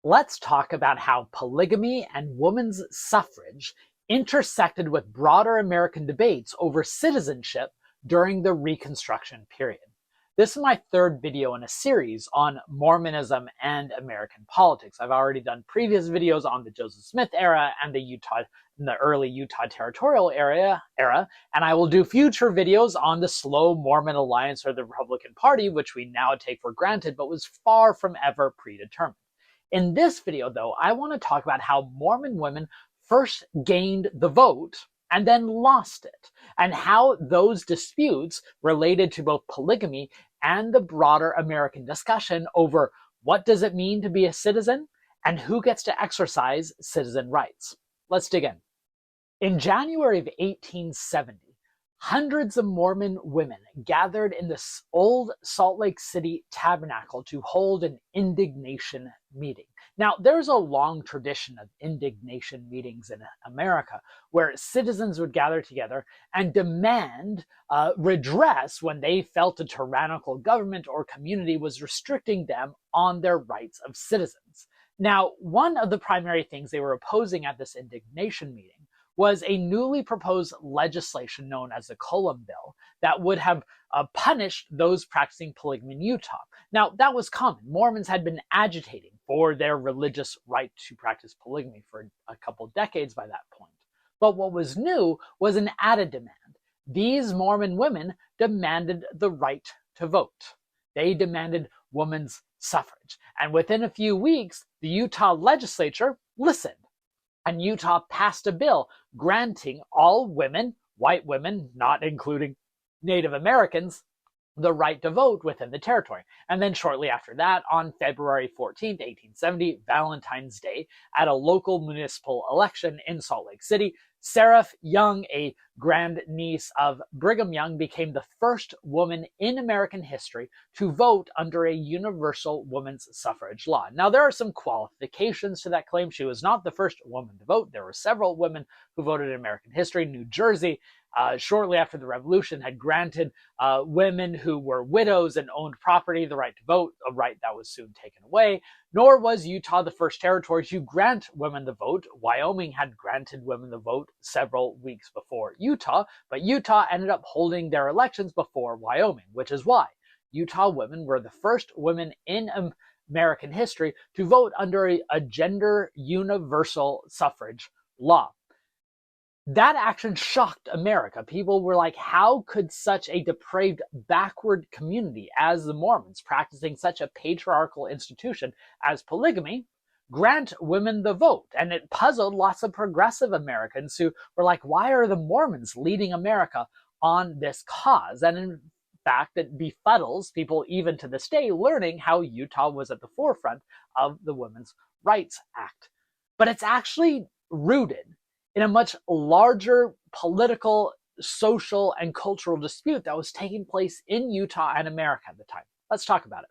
Let's talk about how polygamy and women's suffrage intersected with broader American debates over citizenship during the Reconstruction period. This is my third video in a series on Mormonism and American politics. I've already done previous videos on the Joseph Smith era and the early Utah territorial era, and I will do future videos on the slow Mormon alliance or the Republican Party, which we now take for granted, but was far from ever predetermined. In this video, though, I want to talk about how Mormon women first gained the vote and then lost it, and how those disputes related to both polygamy and the broader American discussion over what does it mean to be a citizen and who gets to exercise citizen rights. Let's dig in. In January of 1870, hundreds of Mormon women gathered in the old Salt Lake City tabernacle to hold an indignation meeting. Now, there's a long tradition of indignation meetings in America where citizens would gather together and demand redress when they felt a tyrannical government or community was restricting them on their rights of citizens. Now, one of the primary things they were opposing at this indignation meeting was a newly proposed legislation known as the Cullum Bill that would have punished those practicing polygamy in Utah. Now, that was common. Mormons had been agitating for their religious right to practice polygamy for a couple decades by that point. But what was new was an added demand. These Mormon women demanded the right to vote. They demanded women's suffrage. And within a few weeks, the Utah legislature listened. And Utah passed a bill granting all women, white women, not including Native Americans, the right to vote within the territory. And then shortly after that, on February 14th, 1870, Valentine's Day, at a local municipal election in Salt Lake City, Sarah Young, a grandniece of Brigham Young, became the first woman in American history to vote under a universal women's suffrage law. Now, there are some qualifications to that claim. She was not the first woman to vote. There were several women who voted in American history. New Jersey, shortly after the Revolution, had granted women who were widows and owned property the right to vote, a right that was soon taken away. Nor was Utah the first territory to grant women the vote. Wyoming had granted women the vote several weeks before Utah, but Utah ended up holding their elections before Wyoming, which is why Utah women were the first women in American history to vote under a gender universal suffrage law. That action shocked America. People were like, how could such a depraved, backward community as the Mormons, practicing such a patriarchal institution as polygamy, grant women the vote? And it puzzled lots of progressive Americans who were like, why are the Mormons leading America on this cause? And in fact, it befuddles people even to this day learning how Utah was at the forefront of the Women's Rights Act. But it's actually rooted in a much larger political, social, and cultural dispute that was taking place in Utah and America at the time. Let's talk about it.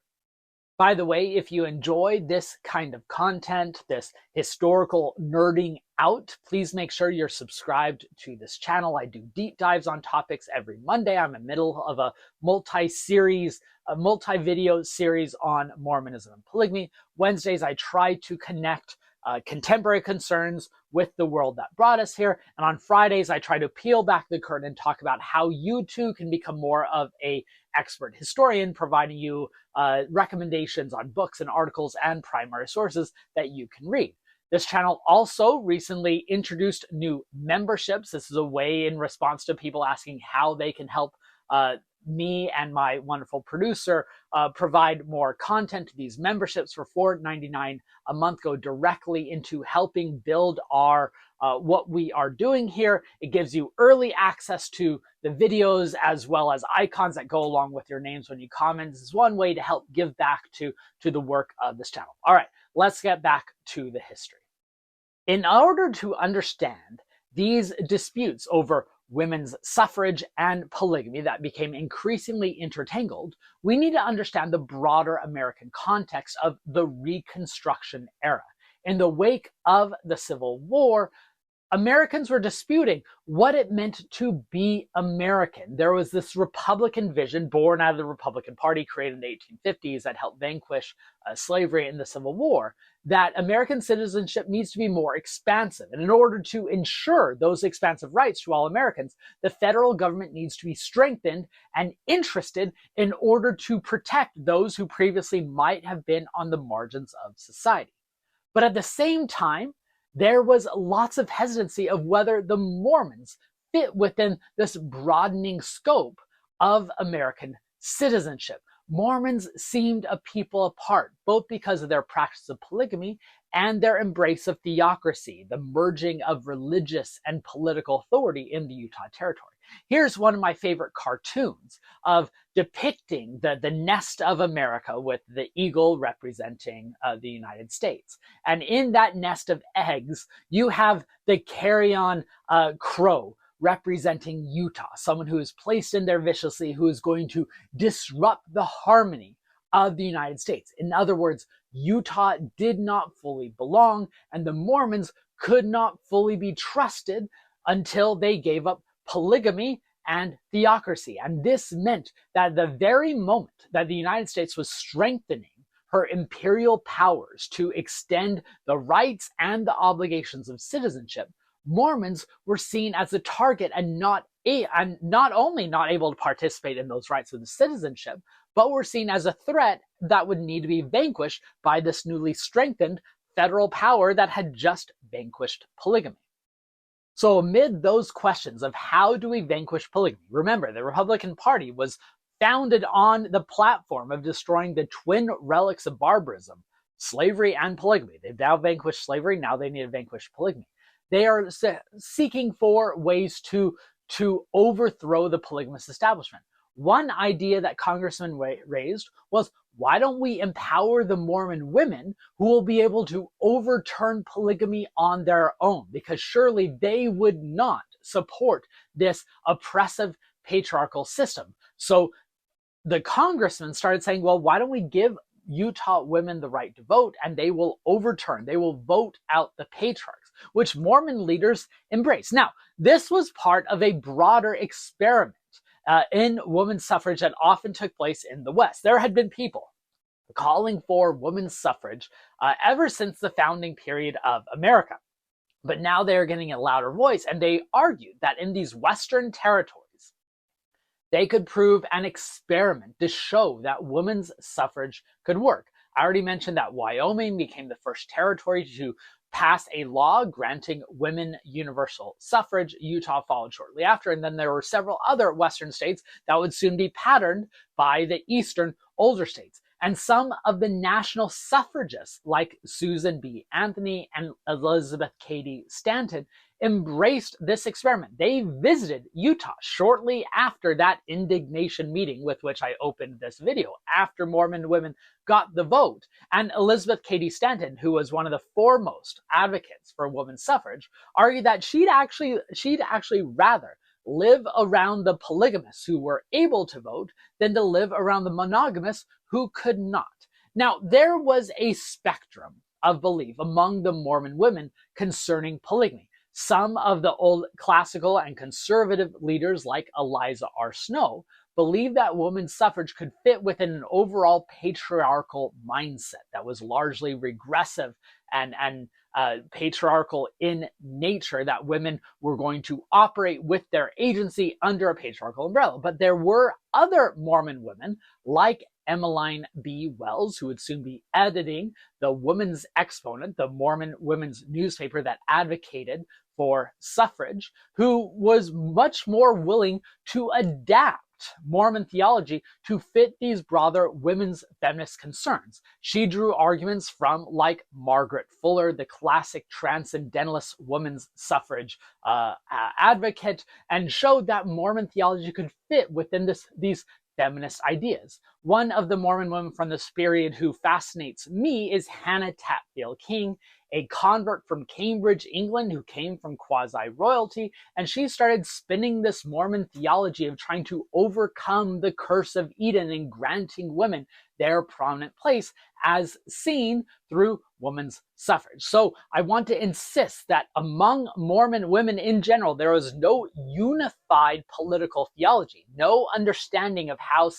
By the way, if you enjoy this kind of content, this historical nerding out, please make sure you're subscribed to this channel. I do deep dives on topics every Monday. I'm in the middle of a multi-video series on Mormonism and polygamy. Wednesdays, I try to connect contemporary concerns with the world that brought us here. And on Fridays, I try to peel back the curtain and talk about how you too can become more of an expert historian, providing you recommendations on books and articles and primary sources that you can read. This channel also recently introduced new memberships. This is a way in response to people asking how they can help me and my wonderful producer provide more content. These memberships for $4.99 a month go directly into helping build our what we are doing here. It gives you early access to the videos as well as icons that go along with your names when you comment. This is one way to help give back to the work of this channel. All right, let's get back to the history. In order to understand these disputes over women's suffrage and polygamy that became increasingly intertangled, we need to understand the broader American context of the Reconstruction era. In the wake of the Civil War, Americans were disputing what it meant to be American. There was this Republican vision born out of the Republican Party created in the 1850s that helped vanquish slavery in the Civil War, that American citizenship needs to be more expansive. And in order to ensure those expansive rights to all Americans, the federal government needs to be strengthened and interested in order to protect those who previously might have been on the margins of society. But at the same time, there was lots of hesitancy of whether the Mormons fit within this broadening scope of American citizenship. Mormons seemed a people apart, both because of their practice of polygamy and their embrace of theocracy, the merging of religious and political authority in the Utah Territory. Here's one of my favorite cartoons of depicting the nest of America with the eagle representing the United States. And in that nest of eggs, you have the carrion crow representing Utah, someone who is placed in there viciously, who is going to disrupt the harmony of the United States. In other words, Utah did not fully belong, and the Mormons could not fully be trusted until they gave up polygamy and theocracy. And this meant that the very moment that the United States was strengthening her imperial powers to extend the rights and the obligations of citizenship, Mormons were seen as a target and not only not able to participate in those rights of citizenship, but were seen as a threat that would need to be vanquished by this newly strengthened federal power that had just vanquished polygamy. So amid those questions of how do we vanquish polygamy, remember the Republican Party was founded on the platform of destroying the twin relics of barbarism, slavery and polygamy. They've now vanquished slavery, now they need to vanquish polygamy. They are seeking for ways to overthrow the polygamous establishment. One idea that Congressman raised was, why don't we empower the Mormon women who will be able to overturn polygamy on their own? Because surely they would not support this oppressive patriarchal system. So the congressman started saying, well, why don't we give Utah women the right to vote, and they will vote out the patriarchs, which Mormon leaders embrace. Now, this was part of a broader experiment in women's suffrage that often took place in the West. There had been people calling for women's suffrage ever since the founding period of America. But now they're getting a louder voice, and they argued that in these Western territories, they could prove an experiment to show that women's suffrage could work. I already mentioned that Wyoming became the first territory to pass a law granting women universal suffrage. Utah followed shortly after, and then there were several other Western states that would soon be patterned by the Eastern older states. And some of the national suffragists, like Susan B. Anthony and Elizabeth Cady Stanton, embraced this experiment. They visited Utah shortly after that indignation meeting with which I opened this video, after Mormon women got the vote. And Elizabeth Cady Stanton, who was one of the foremost advocates for women's suffrage, argued that she'd actually rather live around the polygamists who were able to vote than to live around the monogamists who could not. Now, there was a spectrum of belief among the Mormon women concerning polygamy. Some of the old classical and conservative leaders, like Eliza R. Snow, believed that women's suffrage could fit within an overall patriarchal mindset that was largely regressive and patriarchal in nature, that women were going to operate with their agency under a patriarchal umbrella. But there were other Mormon women, like Emmeline B. Wells, who would soon be editing the Woman's Exponent, the Mormon women's newspaper that advocated for suffrage, who was much more willing to adapt Mormon theology to fit these broader women's feminist concerns. She drew arguments from, like, Margaret Fuller, the classic transcendentalist women's suffrage advocate, and showed that Mormon theology could fit within these feminist ideas. One of the Mormon women from this period who fascinates me is Hannah Tatfield King, a convert from Cambridge, England, who came from quasi-royalty, and she started spinning this Mormon theology of trying to overcome the curse of Eden and granting women their prominent place as seen through women's suffrage. So I want to insist that among Mormon women in general, there was no unified political theology, no understanding of how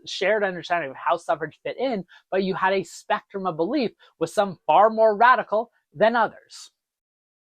shared understanding of how suffrage fit in, but you had a spectrum of belief with some far more radical than others.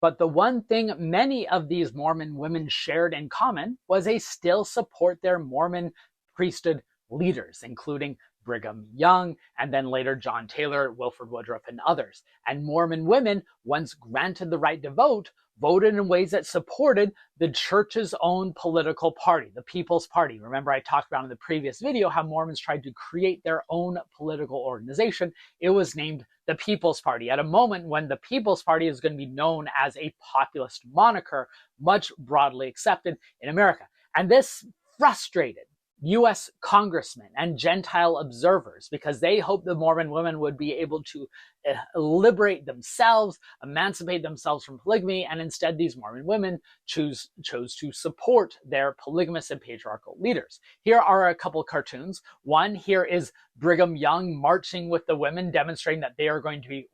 But the one thing many of these Mormon women shared in common was they still support their Mormon priesthood leaders, including Brigham Young, and then later John Taylor, Wilford Woodruff, and others. And Mormon women, once granted the right to vote, voted in ways that supported the church's own political party, the People's Party. Remember, I talked about in the previous video how Mormons tried to create their own political organization. It was named the People's Party at a moment when the People's Party is going to be known as a populist moniker, much broadly accepted in America. And this frustrated U.S. congressmen and Gentile observers because they hoped the Mormon women would be able to liberate themselves, emancipate themselves from polygamy, and instead these Mormon women chose to support their polygamous and patriarchal leaders. Here are a couple cartoons. One here is Brigham Young marching with the women, demonstrating that they are going to be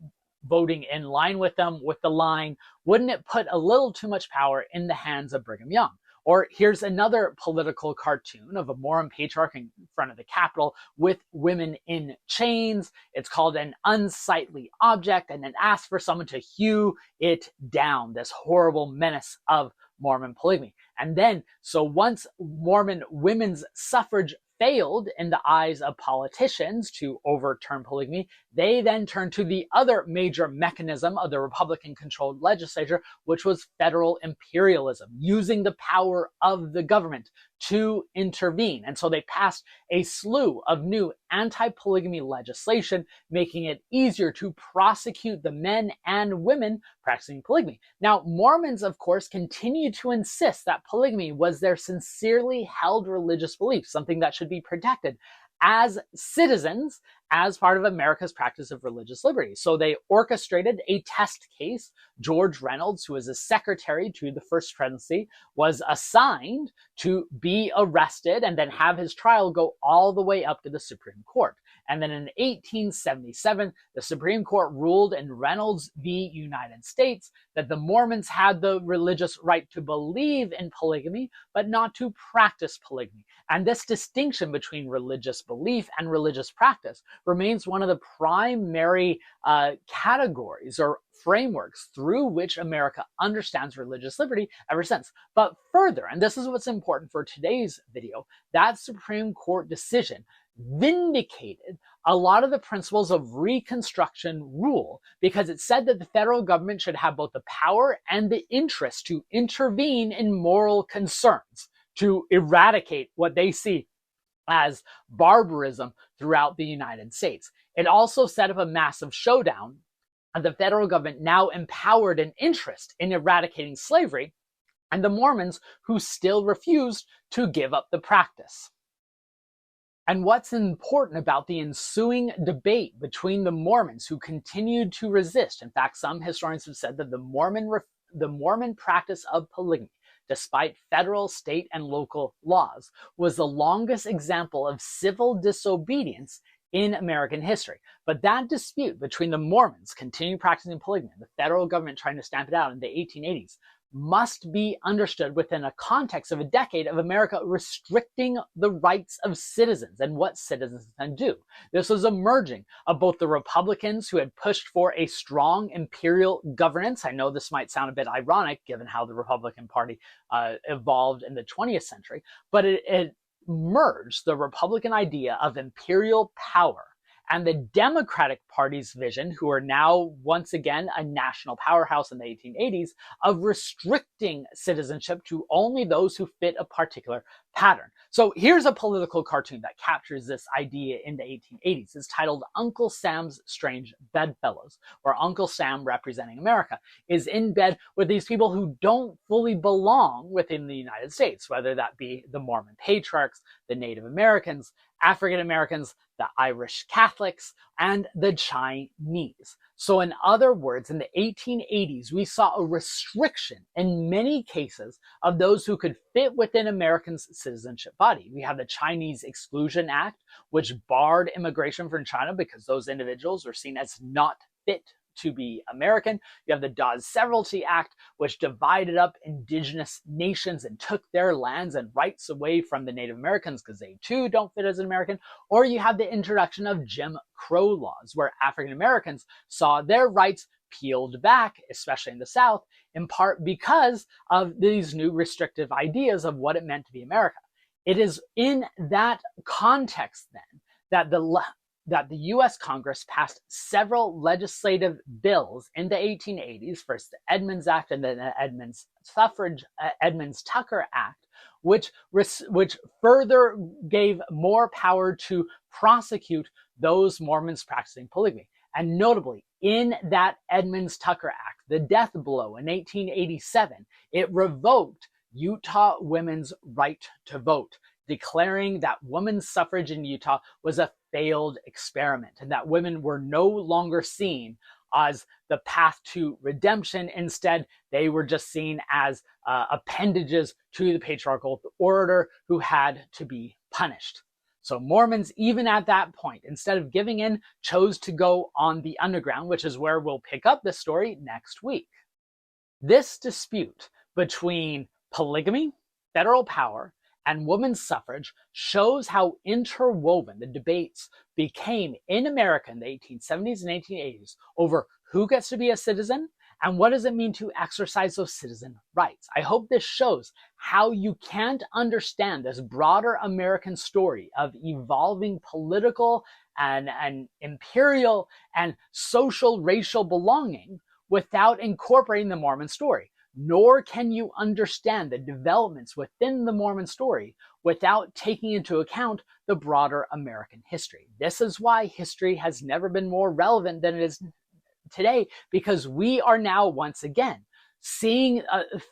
voting in line with them with the line, "Wouldn't it put a little too much power in the hands of Brigham Young?" Or here's another political cartoon of a Mormon patriarch in front of the Capitol with women in chains. It's called An Unsightly Object, and it asks for someone to hew it down, this horrible menace of Mormon polygamy. And then, so once Mormon women's suffrage failed in the eyes of politicians to overturn polygamy, they then turned to the other major mechanism of the Republican-controlled legislature, which was federal imperialism, using the power of the government to intervene. And so they passed a slew of new anti-polygamy legislation, making it easier to prosecute the men and women practicing polygamy. Now, Mormons, of course, continue to insist that polygamy was their sincerely held religious belief, something that should be protected as citizens, as part of America's practice of religious liberty. So they orchestrated a test case. George Reynolds, who was a secretary to the First Presidency, was assigned to be arrested and then have his trial go all the way up to the Supreme Court. And then in 1877, the Supreme Court ruled in Reynolds v. United States that the Mormons had the religious right to believe in polygamy, but not to practice polygamy. And this distinction between religious belief and religious practice remains one of the primary categories or frameworks through which America understands religious liberty ever since. But further, and this is what's important for today's video, that Supreme Court decision vindicated a lot of the principles of Reconstruction rule, because it said that the federal government should have both the power and the interest to intervene in moral concerns, to eradicate what they see as barbarism throughout the United States. It also set up a massive showdown of the federal government now empowered an interest in eradicating slavery, and the Mormons who still refused to give up the practice. And what's important about the ensuing debate between the Mormons who continued to resist, in fact, some historians have said that the Mormon practice of polygamy, despite federal, state, and local laws, was the longest example of civil disobedience in American history. But that dispute between the Mormons continuing practicing polygamy and the federal government trying to stamp it out in the 1880s must be understood within a context of a decade of America restricting the rights of citizens and what citizens can do. This was a merging of both the Republicans who had pushed for a strong imperial governance. I know this might sound a bit ironic given how the Republican Party evolved in the 20th century, but it merged the Republican idea of imperial power and the Democratic Party's vision, who are now once again a national powerhouse in the 1880s, of restricting citizenship to only those who fit a particular pattern. So here's a political cartoon that captures this idea in the 1880s. It's titled Uncle Sam's Strange Bedfellows, where Uncle Sam, representing America, is in bed with these people who don't fully belong within the United States, whether that be the Mormon patriarchs, the Native Americans, African Americans, the Irish Catholics, and the Chinese. So in other words, in the 1880s, we saw a restriction in many cases of those who could fit within Americans' citizenship body. We have the Chinese Exclusion Act, which barred immigration from China because those individuals were seen as not fit to be American. You have the Dawes-Severalty Act, which divided up indigenous nations and took their lands and rights away from the Native Americans because they too don't fit as an American. Or you have the introduction of Jim Crow laws, where African Americans saw their rights peeled back, especially in the South, in part because of these new restrictive ideas of what it meant to be America. It is in that context then that the US Congress passed several legislative bills in the 1880s, first the Edmunds Act and then the Edmunds-Tucker Act, which further gave more power to prosecute those Mormons practicing polygamy. And notably, in that Edmunds-Tucker Act, the death blow in 1887, it revoked Utah women's right to vote, declaring that women's suffrage in Utah was a failed experiment and that women were no longer seen as the path to redemption. Instead, they were just seen as appendages to the patriarchal order who had to be punished. So Mormons, even at that point, instead of giving in, chose to go on the underground, which is where we'll pick up the story next week. This dispute between polygamy, federal power, and women's suffrage shows how interwoven the debates became in America in the 1870s and 1880s over who gets to be a citizen and what does it mean to exercise those citizen rights. I hope this shows how you can't understand this broader American story of evolving political and imperial and social racial belonging without incorporating the Mormon story. Nor can you understand the developments within the Mormon story without taking into account the broader American history. This is why history has never been more relevant than it is today, because we are now once again seeing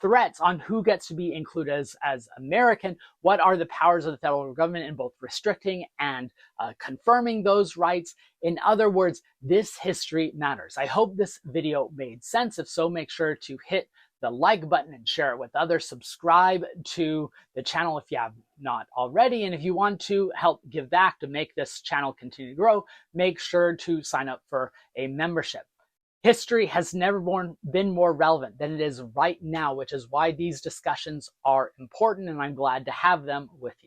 threats on who gets to be included as American, what are the powers of the federal government in both restricting and confirming those rights. In other words, this history matters. I hope this video made sense. If so, make sure to hit the like button and share it with others. Subscribe to the channel if you have not already. And if you want to help give back to make this channel continue to grow, make sure to sign up for a membership. History has never been more relevant than it is right now, which is why these discussions are important, and I'm glad to have them with you.